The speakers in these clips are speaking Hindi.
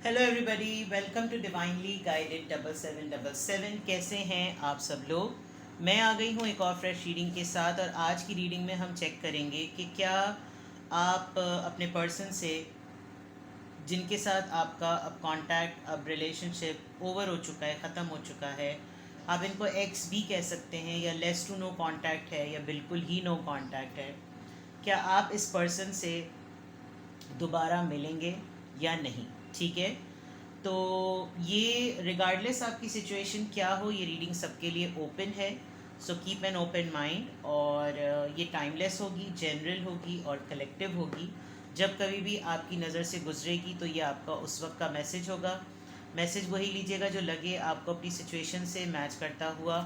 Hello everybody, welcome to divinely guided 7777। कैसे हैं आप सब लोग। मैं आ गई हूँ एक और फ्रेश रीडिंग के साथ, और आज की रीडिंग में हम चेक करेंगे कि क्या आप अपने पर्सन से जिनके साथ आपका अब कांटेक्ट, अब रिलेशनशिप ओवर हो चुका है, ख़त्म हो चुका है। आप इनको एक्स भी कह सकते हैं, या लेस टू नो कांटेक्ट है, या बिल्कुल ही नो कांटेक्ट है। क्या आप इस पर्सन से दोबारा मिलेंगे या नहीं? ठीक है। तो ये रिगार्डलेस आपकी सिचुएशन क्या हो, ये रीडिंग सबके लिए ओपन है। So keep an open mind. और ये टाइमलेस होगी, जनरल होगी और कलेक्टिव होगी। जब कभी भी आपकी नज़र से गुजरेगी तो ये आपका उस वक्त का मैसेज होगा। मैसेज वही लीजिएगा जो लगे आपको अपनी सिचुएशन से मैच करता हुआ।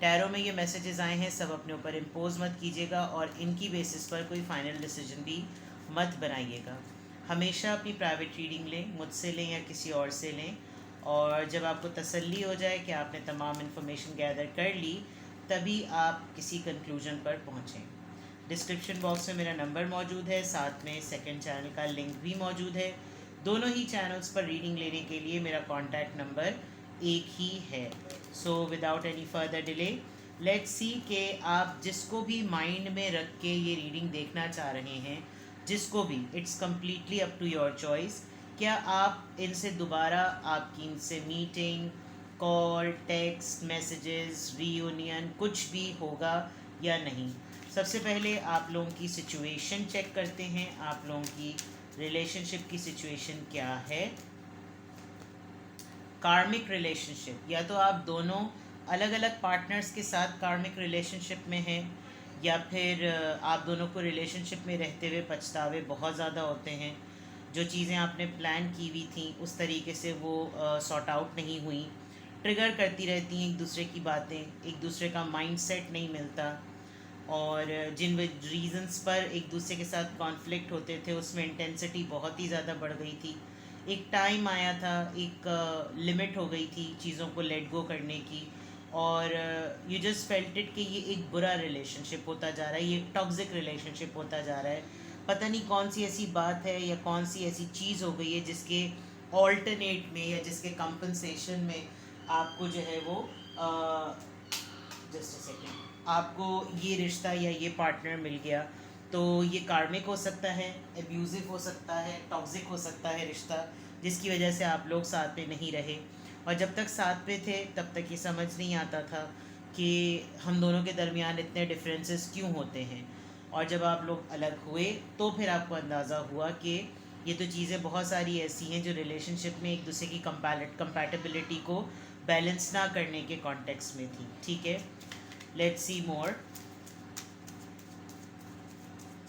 टैरो में ये मैसेजेस आए हैं, सब अपने ऊपर इम्पोज मत कीजिएगा, और इनकी बेसिस पर कोई फाइनल डिसीजन भी मत बनाइएगा। हमेशा अपनी प्राइवेट रीडिंग लें, मुझसे लें या किसी और से लें। और जब आपको तसल्ली हो जाए कि आपने तमाम इन्फॉर्मेशन गैदर कर ली, तभी आप किसी कंक्लूजन पर पहुँचें। डिस्क्रिप्शन बॉक्स में मेरा नंबर मौजूद है, साथ में सेकंड चैनल का लिंक भी मौजूद है। दोनों ही चैनल्स पर रीडिंग लेने के लिए मेरा कॉन्टैक्ट नंबर एक ही है। So without any further delay, let's see कि आप जिसको भी माइंड में रख के ये रीडिंग देखना चाह रहे हैं, जिसको भी, it's completely up to your choice. क्या आप इनसे दोबारा, आपकी इनसे meeting, call, text messages, reunion कुछ भी होगा या नहीं? सबसे पहले आप लोगों की सिचुएशन चेक करते हैं। आप लोगों की रिलेशनशिप की सिचुएशन क्या है? कार्मिक रिलेशनशिप, या तो आप दोनों अलग अलग पार्टनर्स के साथ कार्मिक रिलेशनशिप में हैं, या फिर आप दोनों को रिलेशनशिप में रहते हुए पछतावे बहुत ज़्यादा होते हैं। जो चीज़ें आपने प्लान की हुई थी उस तरीके से वो सॉर्ट आउट नहीं हुई। ट्रिगर करती रहती हैं एक दूसरे की बातें, एक दूसरे का माइंड सेट नहीं मिलता। और जिन रीजंस पर एक दूसरे के साथ कॉन्फ्लिक्ट होते थे उसमें इंटेंसिटी बहुत ही ज़्यादा बढ़ गई थी। एक टाइम आया था, एक लिमिट हो गई थी चीज़ों को लेट गो करने की। और यू जस्ट फेल्ट इट कि ये एक बुरा रिलेशनशिप होता जा रहा है, ये टॉक्सिक रिलेशनशिप होता जा रहा है। पता नहीं कौन सी ऐसी बात है या कौन सी ऐसी चीज़ हो गई है जिसके ऑल्टरनेट में या जिसके कंपनसेशन में आपको जो है वो जस्ट अ सेकेंड, आपको ये रिश्ता या ये पार्टनर मिल गया। तो ये कार्मिक हो सकता है, एब्यूज़िव हो सकता है, टॉक्सिक हो सकता है रिश्ता, जिसकी वजह से आप लोग साथ में नहीं रहे। और जब तक साथ में थे तब तक ये समझ नहीं आता था कि हम दोनों के दरमियान इतने डिफरेंसेस क्यों होते हैं। और जब आप लोग अलग हुए तो फिर आपको अंदाज़ा हुआ कि ये तो चीज़ें बहुत सारी ऐसी हैं जो रिलेशनशिप में एक दूसरे की कंपैटिबिलिटी को बैलेंस ना करने के कॉन्टेक्स्ट में थी। ठीक है, लेट्स सी मोर।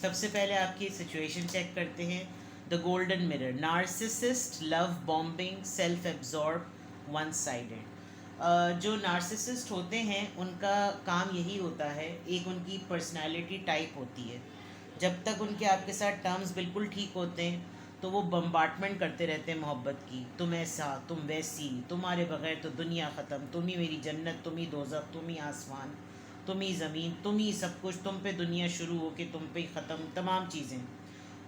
सबसे पहले आपकी सिचुएशन चेक करते हैं। The golden mirror, narcissist, love bombing, self absorb, one sided. जो नार्सिसिस्ट होते हैं उनका काम यही होता है, एक उनकी पर्सनालिटी टाइप होती है। जब तक उनके आपके साथ टर्म्स बिल्कुल ठीक होते हैं तो वो बम्बार्टमेंट करते रहते हैं मोहब्बत की। तुम ऐसा, तुम वैसी, तुम्हारे बगैर तो दुनिया ख़त्म, तुम ही मेरी जन्नत, तुम ही दोज़ख, तुम ही आसमान, तुम ही ज़मीन, तुम ही सब कुछ, तुम पे दुनिया शुरू हो के तुम पे ही ख़त्म, तमाम चीज़ें।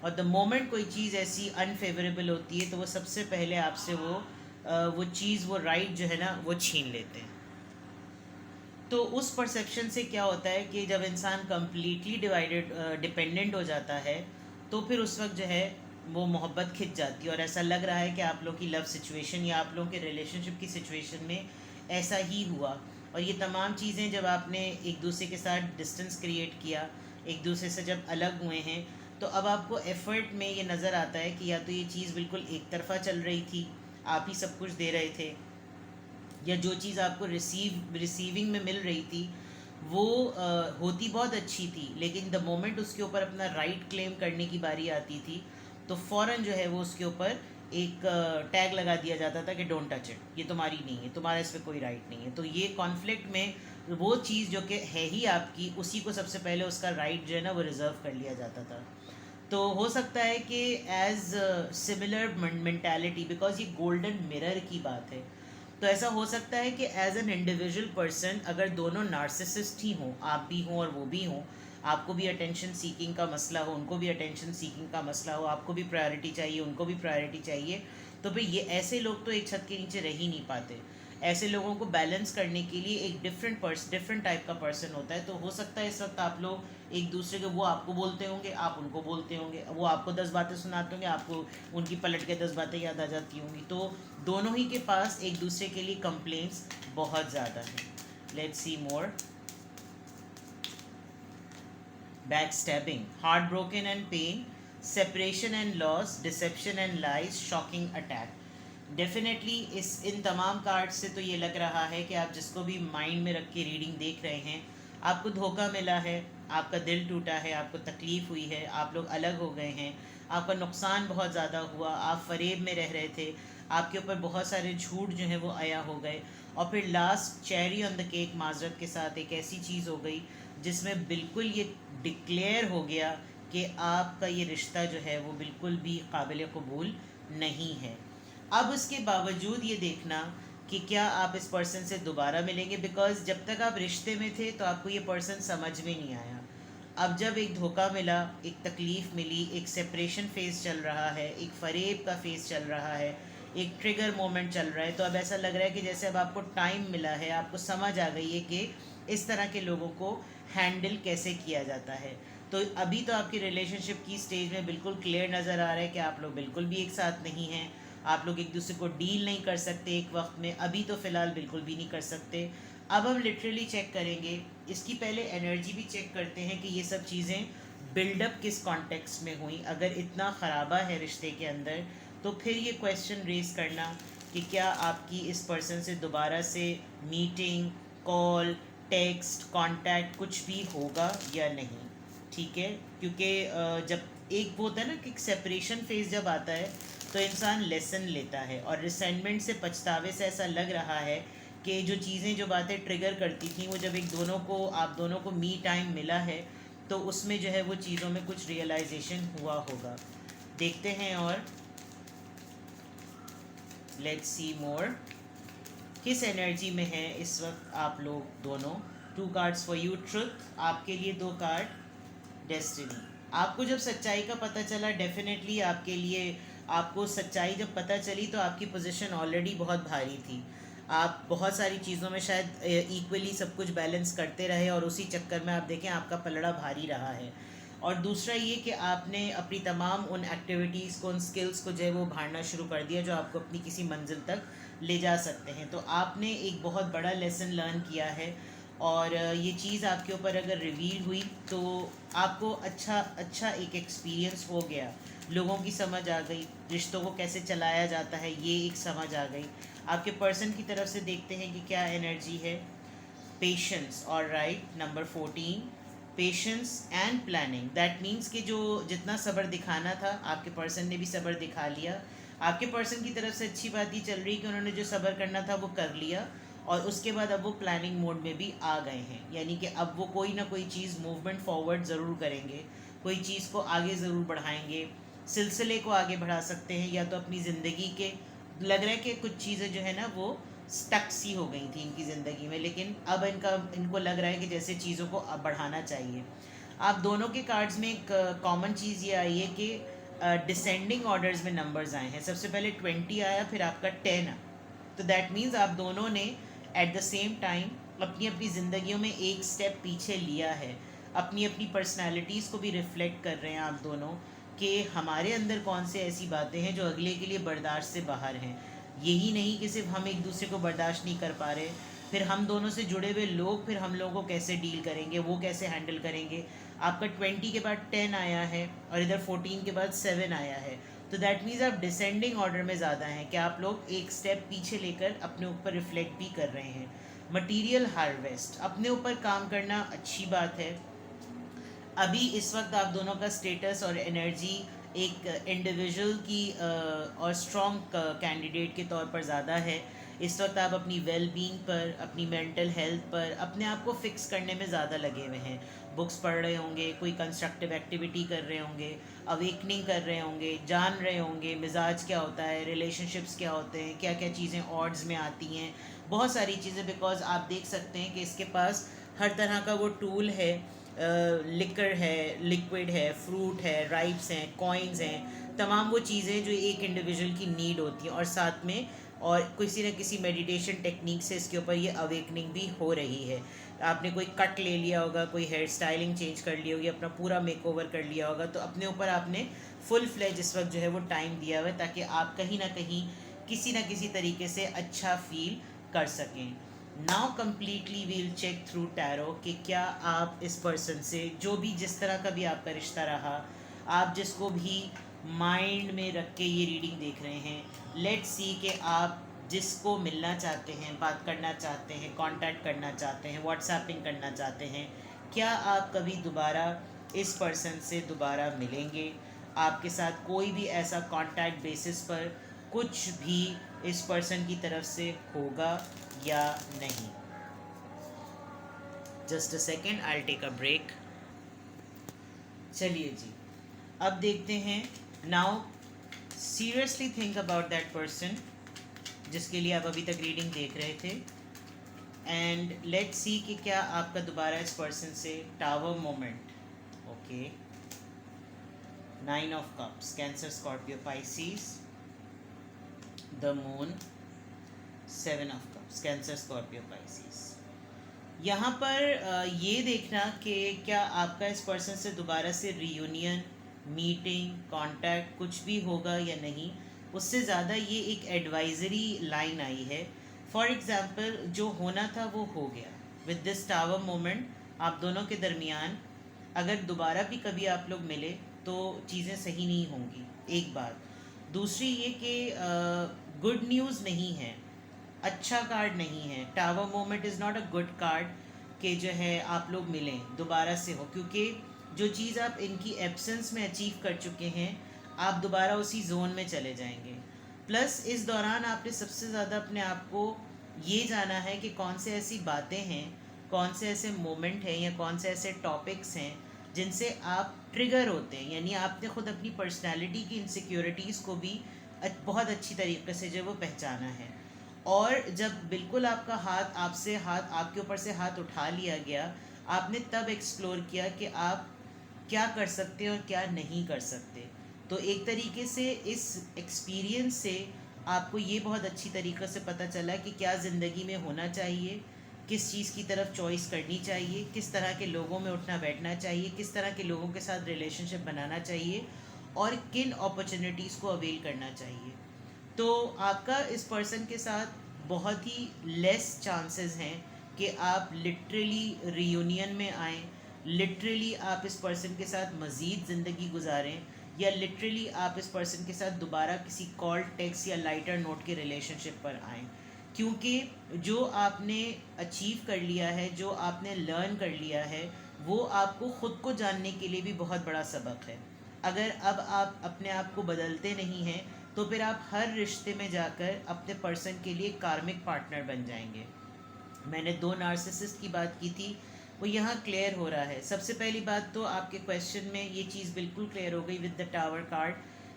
और द मोमेंट कोई चीज़ ऐसी अनफेवरेबल होती है तो वो सबसे पहले आपसे वो चीज़, वो राइट जो है ना, वो छीन लेते हैं। तो उस परसेप्शन से क्या होता है कि जब इंसान कम्प्लीटली डिपेंडेंट हो जाता है तो फिर उस वक्त जो है वो मोहब्बत खिंच जाती है। और ऐसा लग रहा है कि आप लोग की लव सिचुएशन या आप लोगों के रिलेशनशिप की सिचुएशन में ऐसा ही हुआ। और ये तमाम चीज़ें जब आपने एक दूसरे के साथ डिस्टेंस क्रिएट किया, एक दूसरे से जब अलग हुए हैं, तो अब आपको एफ़र्ट में ये नज़र आता है कि या तो ये चीज़ बिल्कुल एक तरफ़ा चल रही थी, आप ही सब कुछ दे रहे थे, या जो चीज़ आपको रिसीविंग में मिल रही थी वो होती बहुत अच्छी थी, लेकिन द मोमेंट उसके ऊपर अपना राइट क्लेम करने की बारी आती थी तो फ़ौरन जो है वो उसके ऊपर एक टैग लगा दिया जाता था कि डोंट टच इट, ये तुम्हारी नहीं है, तुम्हारा इस पर कोई राइट नहीं है। तो ये कॉन्फ्लिक्ट में वो चीज़ जो कि है ही आपकी, उसी को सबसे पहले उसका राइट जो है ना वो रिज़र्व कर लिया जाता था। तो हो सकता है कि एज सिमिलर मेंटालिटी, बिकॉज ये गोल्डन मिरर की बात है, तो ऐसा हो सकता है कि एज एन इंडिविजुअल पर्सन अगर दोनों नार्सिसिस्ट ही हों, आप भी हों और वो भी हों, आपको भी अटेंशन सीकिंग का मसला हो, उनको भी अटेंशन सीकिंग का मसला हो, आपको भी प्रायोरिटी चाहिए, उनको भी प्रायोरिटी चाहिए, तो भाई ये ऐसे लोग तो एक छत के नीचे रह ही नहीं पाते। ऐसे लोगों को बैलेंस करने के लिए एक डिफरेंट टाइप का पर्सन होता है। तो हो सकता है इस वक्त आप लोग एक दूसरे के, वो आपको बोलते होंगे, आप उनको बोलते होंगे, वो आपको 10 बातें सुनाते होंगे, आपको उनकी पलट के 10 बातें याद आ जाती होंगी। तो दोनों ही के पास एक दूसरे के लिए कंप्लेंट्स बहुत ज़्यादा हैं। Let's see more. backstabbing, heartbroken and pain, separation and loss, deception and lies, shocking attack. Definitely इस इन तमाम कार्ड से तो ये लग रहा है कि आप जिसको भी माइंड में रख के रीडिंग देख रहे हैं, आपको धोखा मिला है, आपका दिल टूटा है, आपको तकलीफ़ हुई है, आप लोग अलग हो गए हैं, आपका नुकसान बहुत ज़्यादा हुआ, आप फरेब में रह रहे थे, आपके ऊपर बहुत सारे झूठ जो हैं वो आया हो गए, और फिर last cherry on the cake माजरत के साथ एक ऐसी चीज़ हो गई जिसमें बिल्कुल ये डिक्लेयर हो गया कि आपका ये रिश्ता जो है वो बिल्कुल भी काबिल कबूल नहीं है। अब उसके बावजूद ये देखना कि क्या आप इस पर्सन से दोबारा मिलेंगे, बिकॉज जब तक आप रिश्ते में थे तो आपको ये पर्सन समझ में नहीं आया। अब जब एक धोखा मिला, एक तकलीफ़ मिली, एक सेपरेशन फेज़ चल रहा है, एक फरेब का फेज़ चल रहा है, एक ट्रिगर मोमेंट चल रहा है, तो अब ऐसा लग रहा है कि जैसे अब आपको टाइम मिला है, आपको समझ आ गई है कि इस तरह के लोगों को हैंडल कैसे किया जाता है। तो अभी तो आपकी रिलेशनशिप की स्टेज में बिल्कुल क्लियर नज़र आ रहा है कि आप लोग बिल्कुल भी एक साथ नहीं हैं, आप लोग एक दूसरे को डील नहीं कर सकते एक वक्त में, अभी तो फ़िलहाल बिल्कुल भी नहीं कर सकते। अब हम लिटरली चेक करेंगे, इसकी पहले एनर्जी भी चेक करते हैं कि ये सब चीज़ें बिल्डअप किस कॉन्टेक्स्ट में हुई। अगर इतना ख़राबा है रिश्ते के अंदर, तो फिर ये क्वेश्चन रेज़ करना कि क्या आपकी इस पर्सन से दोबारा से मीटिंग, कॉल, टेक्स्ट, कांटेक्ट कुछ भी होगा या नहीं। ठीक है, क्योंकि जब एक वो होता है ना कि सेपरेशन फेज जब आता है तो इंसान लेसन लेता है, और रिसेंटमेंट से, पछतावे से ऐसा लग रहा है कि जो चीज़ें, जो बातें ट्रिगर करती थी, वो जब एक दोनों को, आप दोनों को मी टाइम मिला है तो उसमें जो है वो चीज़ों में कुछ रियलाइजेशन हुआ होगा। देखते हैं और लेट्स सी मोर। किस एनर्जी में है इस वक्त आप लोग दोनों। 2 कार्ड्स फॉर यू, ट्रुथ, आपके लिए 2 कार्ड डेस्टिनी। आपको जब सच्चाई का पता चला, डेफिनेटली आपके लिए, आपको सच्चाई जब पता चली तो आपकी पोजीशन ऑलरेडी बहुत भारी थी। आप बहुत सारी चीज़ों में शायद इक्वली सब कुछ बैलेंस करते रहे, और उसी चक्कर में आप देखें आपका पलड़ा भारी रहा है। और दूसरा ये कि आपने अपनी तमाम उन एक्टिविटीज़ को, उन स्किल्स को जो है वो भाड़ना शुरू कर दिया जो आपको अपनी किसी मंजिल तक ले जा सकते हैं। तो आपने एक बहुत बड़ा लेसन लर्न किया है, और ये चीज़ आपके ऊपर अगर रिवील हुई तो आपको अच्छा एक एक्सपीरियंस हो गया, लोगों की समझ आ गई, रिश्तों को कैसे चलाया जाता है ये एक समझ आ गई। आपके पर्सन की तरफ से देखते हैं कि क्या एनर्जी है। पेशेंस, और right, number 14, patience and planning. That means कि जो जितना सब्र दिखाना था आपके पर्सन ने भी सब्र दिखा लिया। आपके पर्सन की तरफ से अच्छी बात ये चल रही है कि उन्होंने जो सब्र करना था वो कर लिया, और उसके बाद अब वो प्लानिंग मोड में भी आ गए हैं, यानी कि अब वो कोई ना कोई चीज़, मूवमेंट फॉरवर्ड ज़रूर करेंगे, कोई चीज़ को आगे ज़रूर बढ़ाएंगे, सिलसिले को आगे बढ़ा सकते हैं, या तो अपनी ज़िंदगी के, लग रहा है कि कुछ चीज़ें जो है ना वो स्टक सी हो गई थी इनकी ज़िंदगी में, लेकिन अब इनको लग रहा है कि जैसे चीज़ों को अब बढ़ाना चाहिए। आप दोनों के कार्ड्स में एक कॉमन चीज़ ये आई है कि डिसेंडिंग ऑर्डर्स में नंबर्स आए हैं। सबसे पहले 20 आया, फिर आपका 10 आया। तो दैट मीन्स आप दोनों ने एट द सेम टाइम अपनी अपनी ज़िंदगियों में एक स्टेप पीछे लिया है। अपनी अपनी पर्सनालिटीज़ को भी रिफ्लेक्ट कर रहे हैं आप दोनों, कि हमारे अंदर कौन से ऐसी बातें हैं जो अगले के लिए बर्दाश्त से बाहर हैं। यही नहीं कि सिर्फ हम एक दूसरे को बर्दाश्त नहीं कर पा रहे, फिर हम दोनों से जुड़े हुए लोग फिर हम लोगों को कैसे डील करेंगे, वो कैसे हैंडल करेंगे। आपका 20 के बाद 10 आया है, और इधर 14 के बाद 7 आया है। तो दैट मीन्स आप डिसेंडिंग ऑर्डर में ज़्यादा हैं, कि आप लोग एक स्टेप पीछे लेकर अपने ऊपर रिफ्लेक्ट भी कर रहे हैं। मटीरियल हार्वेस्ट, अपने ऊपर काम करना अच्छी बात है। अभी इस वक्त आप दोनों का स्टेटस और एनर्जी एक इंडिविजुअल की और स्ट्रॉन्ग कैंडिडेट के तौर पर ज़्यादा है। इस वक्त आप अपनी वेल बीइंग पर, अपनी मेंटल हेल्थ पर, अपने आप को फिक्स करने में ज़्यादा लगे हुए हैं। बुक्स पढ़ रहे होंगे, कोई कंस्ट्रक्टिव एक्टिविटी कर रहे होंगे, अवेकनिंग कर रहे होंगे, जान रहे होंगे मिजाज क्या होता है, रिलेशनशिप्स क्या होते हैं, क्या क्या चीज़ें ऑड्स में आती हैं, बहुत सारी चीज़ें। बिकॉज आप देख सकते हैं कि इसके पास हर तरह का वो टूल है, लिकर है, लिक्विड है, फ्रूट है, राइप्स हैं, कॉइन्स हैं, तमाम वो चीज़ें जो एक इंडिविजुअल की नीड होती हैं, और साथ में और किसी न किसी मेडिटेशन टेक्निक से इसके ऊपर ये अवेकनिंग भी हो रही है। आपने कोई कट ले लिया होगा, कोई हेयर स्टाइलिंग चेंज कर ली होगी, अपना पूरा मेकओवर कर लिया होगा, तो अपने ऊपर आपने फुल फ्लेज इस वक्त जो है वो टाइम दिया हुआ है, ताकि आप कहीं ना कहीं किसी न किसी तरीके से अच्छा फील कर सकें। Now completely we'll check through tarot कि क्या आप इस पर्सन से, जो भी जिस तरह का भी आपका रिश्ता रहा, आप जिसको भी माइंड में रख के ये रीडिंग देख रहे हैं, लेट्स सी कि आप जिसको मिलना चाहते हैं, बात करना चाहते हैं, कांटेक्ट करना चाहते हैं, व्हाट्सएपिंग करना चाहते हैं, क्या आप कभी दोबारा इस पर्सन से दोबारा मिलेंगे? आपके साथ कोई भी ऐसा कांटेक्ट बेसिस पर कुछ भी इस पर्सन की तरफ से होगा या नहीं? Just a second, I take a break. चलिए जी, अब देखते हैं। Now seriously think about that person जिसके लिए आप अभी तक रीडिंग देख रहे थे, एंड लेट्स सी कि क्या आपका दोबारा इस पर्सन से tower moment. Okay, 9 of cups, cancer, Scorpio, Pisces, the moon, 7 of cups, cancer, Scorpio, Pisces. यहाँ पर ये देखना कि क्या आपका इस पर्सन से दोबारा से रीयूनियन, मीटिंग, कांटेक्ट कुछ भी होगा या नहीं। उससे ज़्यादा ये एक एडवाइजरी लाइन आई है। फॉर एग्ज़ाम्पल, जो होना था वो हो गया। विद दिस टावर मोमेंट आप दोनों के दरमियान अगर दोबारा भी कभी आप लोग मिले तो चीज़ें सही नहीं होंगी, एक बात। दूसरी ये कि गुड न्यूज़ नहीं है, अच्छा कार्ड नहीं है। Tower moment is not a good card कि जो है आप लोग मिलें दोबारा से हो, क्योंकि जो चीज़ आप इनकी एब्सेंस में अचीव कर चुके हैं, आप दोबारा उसी जोन में चले जाएंगे। प्लस इस दौरान आपने सबसे ज़्यादा अपने आप को ये जाना है कि कौन से ऐसी बातें हैं, कौन से ऐसे मोमेंट हैं या कौन से ऐसे टॉपिक्स हैं जिनसे आप ट्रिगर होते हैं। यानी आपने ख़ुद अपनी पर्सनैलिटी की इनसिक्योरिटीज़ को भी बहुत अच्छी तरीके से जो वो पहचाना है। और जब बिल्कुल आपका हाथ आपके ऊपर से हाथ उठा लिया गया, आपने तब एक्सप्लोर किया कि आप क्या कर सकते हैं और क्या नहीं कर सकते। तो एक तरीके से इस एक्सपीरियंस से आपको ये बहुत अच्छी तरीके से पता चला कि क्या ज़िंदगी में होना चाहिए, किस चीज़ की तरफ चॉइस करनी चाहिए, किस तरह के लोगों में उठना बैठना चाहिए, किस तरह के लोगों के साथ रिलेशनशिप बनाना चाहिए, और किन अपॉर्चुनिटीज़ को अवेल करना चाहिए। तो आपका इस पर्सन के साथ बहुत ही लेस चांसेस हैं कि आप लिटरली रीयूनियन में आएँ, लिटरली आप इस पर्सन के साथ मज़ीद ज़िंदगी गुजारें, या लिटरली आप इस पर्सन के साथ दोबारा किसी कॉल, टेक्स्ट या लाइटर नोट के रिलेशनशिप पर आएँ। क्योंकि जो आपने अचीव कर लिया है, जो आपने लर्न कर लिया है, वो आपको ख़ुद को जानने के लिए भी बहुत बड़ा सबक है। अगर अब आप अपने आप को बदलते नहीं हैं, तो फिर आप हर रिश्ते में जाकर अपने पर्सन के लिए कार्मिक पार्टनर बन जाएंगे। मैंने 2 नार्सिसिस्ट की बात की थी, वो यहाँ क्लियर हो रहा है। सबसे पहली बात तो आपके क्वेश्चन में ये चीज़ बिल्कुल क्लियर हो गई विद द टावर कार्ड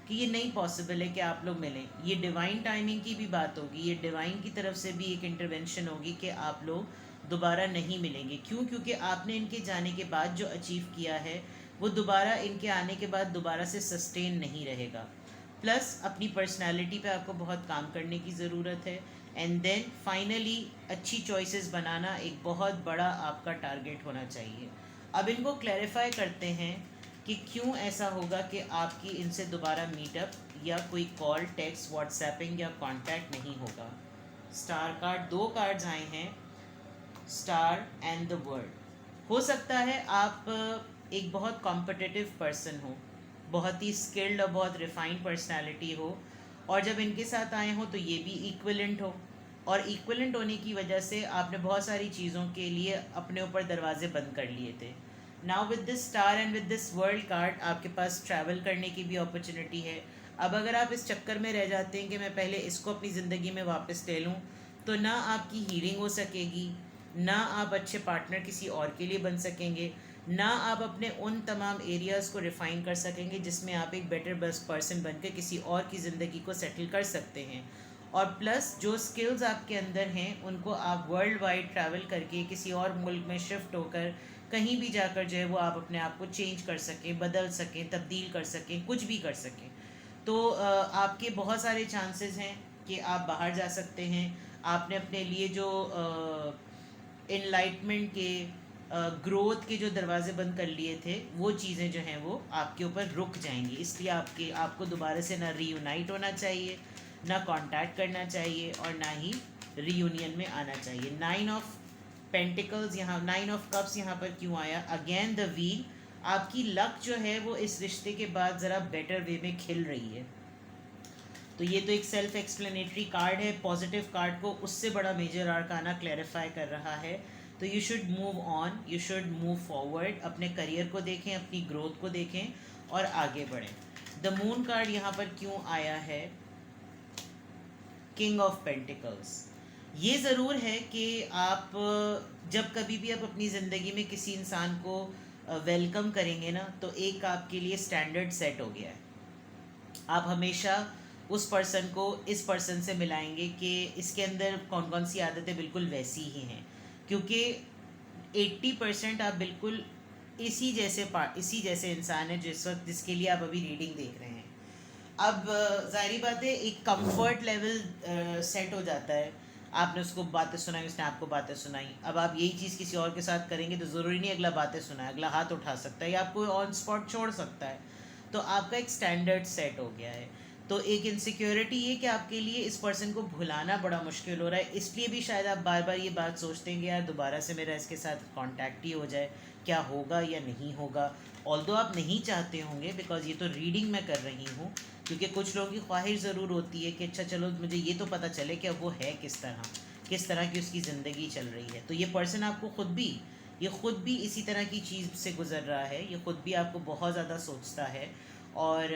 कि ये नहीं पॉसिबल है कि आप लोग मिलें। ये डिवाइन टाइमिंग की भी बात होगी, ये डिवाइन की तरफ से भी एक इंटरवेंशन होगी कि आप लोग दोबारा नहीं मिलेंगे। क्यों? क्योंकि आपने इनके जाने के बाद जो अचीव किया है, वो दोबारा इनके आने के बाद दोबारा से सस्टेन नहीं रहेगा। प्लस अपनी पर्सनैलिटी पे आपको बहुत काम करने की ज़रूरत है। एंड देन फाइनली अच्छी चॉइसेस बनाना एक बहुत बड़ा आपका टारगेट होना चाहिए। अब इनको क्लैरिफाई करते हैं कि क्यों ऐसा होगा कि आपकी इनसे दोबारा मीटअप या कोई कॉल, टेक्स्ट, व्हाट्सएपिंग या कांटेक्ट नहीं होगा। स्टार कार्ड, 2 कार्ड्स आए हैं, स्टार एंड द वर्ल्ड। हो सकता है आप एक बहुत कॉम्पिटिटिव पर्सन हो, बहुत ही स्किल्ड और बहुत रिफाइंड पर्सनालिटी हो, और जब इनके साथ आए हो तो ये भी इक्विलेंट हो, और इक्विलेंट होने की वजह से आपने बहुत सारी चीज़ों के लिए अपने ऊपर दरवाजे बंद कर लिए थे। Now with this star and with this world card आपके पास ट्रैवल करने की भी अपॉर्चुनिटी है। अब अगर आप इस चक्कर में रह जाते हैं कि मैं पहले इसको अपनी ज़िंदगी में वापस ले लूँ, तो ना आपकी हीलिंग हो सकेगी, ना आप अच्छे पार्टनर किसी और के लिए बन सकेंगे, ना आप अपने उन तमाम एरियाज़ को रिफ़ाइन कर सकेंगे जिसमें आप एक बेटर बेस्ट पर्सन बनकर किसी और की ज़िंदगी को सेटल कर सकते हैं। और प्लस जो स्किल्स आपके अंदर हैं, उनको आप वर्ल्ड वाइड ट्रैवल करके किसी और मुल्क में शिफ्ट होकर कहीं भी जाकर जो है वो आप अपने आप को चेंज कर सकें, बदल सकें, तब्दील कर सकें, कुछ भी कर सकें। तो आपके बहुत सारे चांसेस हैं कि आप बाहर जा सकते हैं। आपने अपने लिए जो इनलाइटमेंट के ग्रोथ के जो दरवाजे बंद कर लिए थे, वो चीज़ें जो हैं वो आपके ऊपर रुक जाएंगी। इसलिए आपको दोबारा से ना रीयूनाइट होना चाहिए, ना कांटेक्ट करना चाहिए, और ना ही रीयूनियन में आना चाहिए। 9 ऑफ पेंटिकल्स यहाँ, 9 ऑफ कप्स यहाँ पर क्यों आया? Again the wheel. आपकी लक जो है वो इस रिश्ते के बाद ज़रा बेटर वे में खिल रही है। तो ये तो एक सेल्फ एक्सप्लेनेटरी कार्ड है। पॉजिटिव कार्ड को उससे बड़ा मेजर आर्काना क्लैरिफाई कर रहा है। तो you should move on, you should move forward. अपने करियर को देखें, अपनी ग्रोथ को देखें और आगे बढ़ें। द मून कार्ड यहाँ पर क्यों आया है? King of pentacles. ये ज़रूर है कि आप जब कभी भी आप अपनी ज़िंदगी में किसी इंसान को वेलकम करेंगे ना, तो एक आपके लिए स्टैंडर्ड सेट हो गया है। आप हमेशा उस पर्सन को इस पर्सन से मिलाएंगे कि इसके अंदर कौन कौन सी आदतें बिल्कुल वैसी ही हैं, क्योंकि 80% आप बिल्कुल इसी जैसे इंसान है जिस वक्त जिसके लिए आप अभी रीडिंग देख रहे हैं। अब ज़ाहिरी बात है, एक कंफर्ट लेवल सेट हो जाता है। आपने उसको बातें सुनाई, उसने आपको बातें सुनाई। अब आप यही चीज़ किसी और के साथ करेंगे तो ज़रूरी नहीं अगला बातें सुनाए, अगला हाथ उठा सकता है या आपको ऑन स्पॉट छोड़ सकता है। तो आपका एक स्टैंडर्ड सेट हो गया है। तो एक इनसिक्योरिटी ये कि आपके लिए इस पर्सन को भुलाना बड़ा मुश्किल हो रहा है। इसलिए भी शायद आप बार बार ये बात सोचते हैं कि यार दोबारा से मेरा इसके साथ कांटेक्ट ही हो जाए, क्या होगा या नहीं होगा। ऑल्दो आप नहीं चाहते होंगे, बिकॉज ये तो रीडिंग मैं कर रही हूँ, क्योंकि कुछ लोगों की ख्वाहिश ज़रूर होती है कि अच्छा चलो मुझे ये तो पता चले कि वो है किस तरह की उसकी ज़िंदगी चल रही है। तो ये पर्सन आपको ख़ुद भी इसी तरह की चीज़ से गुज़र रहा है। ये ख़ुद भी आपको बहुत ज़्यादा सोचता है, और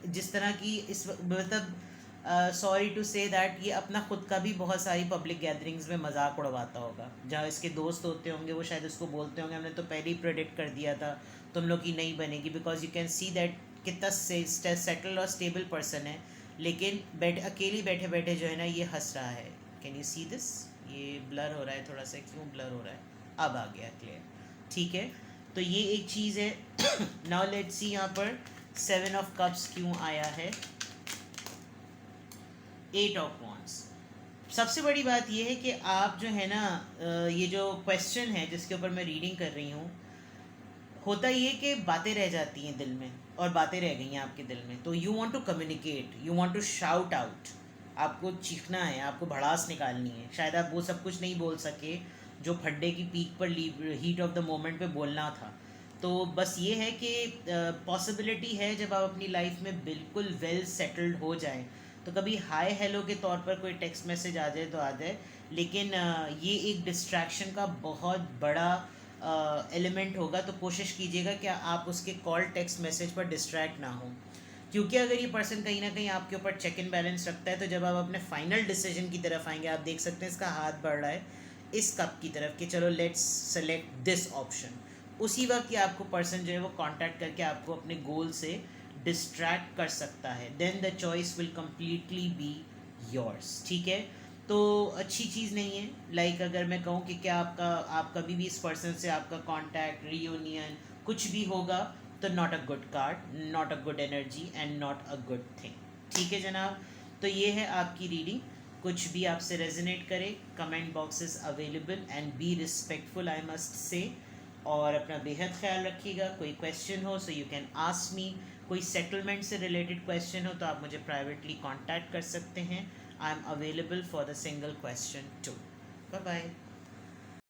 जिस तरह की इस मतलब सॉरी टू से दैट, ये अपना ख़ुद का भी बहुत सारी पब्लिक गैदरिंग्स में मजाक उड़वाता होगा। जहाँ इसके दोस्त होते होंगे वो शायद उसको बोलते होंगे हमने तो पहले ही प्रेडिक्ट कर दिया था तुम लोग की नहीं बनेगी, because you can see that कितना सेटल्ड और स्टेबल पर्सन है, लेकिन अकेली बैठे बैठे जो है ना ये हंस रहा है। Can you see this? ये ब्लर हो रहा है थोड़ा सा, क्यों ब्लर हो रहा है? अब आ गया क्लियर, ठीक है। तो ये एक चीज़ है। नाउ लेट्स सी यहाँ पर 7 ऑफ कप्स क्यों आया है? 8 ऑफ वॉन्ड्स। सबसे बड़ी बात यह है कि आप जो है ना, ये जो क्वेश्चन है जिसके ऊपर मैं रीडिंग कर रही हूँ, होता ये कि बातें रह जाती हैं दिल में, और बातें रह गई हैं आपके दिल में। तो you want to communicate, you want to shout out. आपको चीखना है, आपको भड़ास निकालनी है। शायद आप वो सब कुछ नहीं बोल सके जो फड्डे की पीक पर हीट ऑफ द मोमेंट पे बोलना था। तो बस ये है कि पॉसिबिलिटी है जब आप अपनी लाइफ में बिल्कुल वेल सेटल्ड हो जाएं, तो कभी हाय हेलो के तौर पर कोई टेक्स्ट मैसेज आ जाए तो आ जाए, लेकिन ये एक डिस्ट्रैक्शन का बहुत बड़ा एलिमेंट होगा। तो कोशिश कीजिएगा कि आप उसके कॉल टेक्स्ट मैसेज पर डिस्ट्रैक्ट ना हो, क्योंकि अगर ये पर्सन कहीं ना कहीं आपके ऊपर चेक इन बैलेंस रखता है, तो जब आप अपने फाइनल डिसीजन की तरफ आएंगे, आप देख सकते हैं इसका हाथ बढ़ रहा है इस कप की तरफ कि चलो लेट्स सेलेक्ट दिस ऑप्शन। उसी वक्त ये आपको पर्सन जो है वो कांटेक्ट करके आपको अपने गोल से डिस्ट्रैक्ट कर सकता है। Then the choice will completely be yours, ठीक है। तो अच्छी चीज़ नहीं है। लाइक अगर मैं कहूँ कि क्या आप कभी भी इस पर्सन से आपका कांटेक्ट, रियूनियन कुछ भी होगा, तो not a good card, not a good energy and not a good thing, ठीक है जनाब। तो ये है आपकी रीडिंग। कुछ भी आपसे रेजोनेट करे, comment boxes available and be respectful, I must say. और अपना बेहद ख्याल रखिएगा। कोई क्वेश्चन हो so you can ask me. कोई सेटलमेंट से रिलेटेड क्वेश्चन हो तो आप मुझे प्राइवेटली कांटेक्ट कर सकते हैं। I am available for the single question too. Bye bye.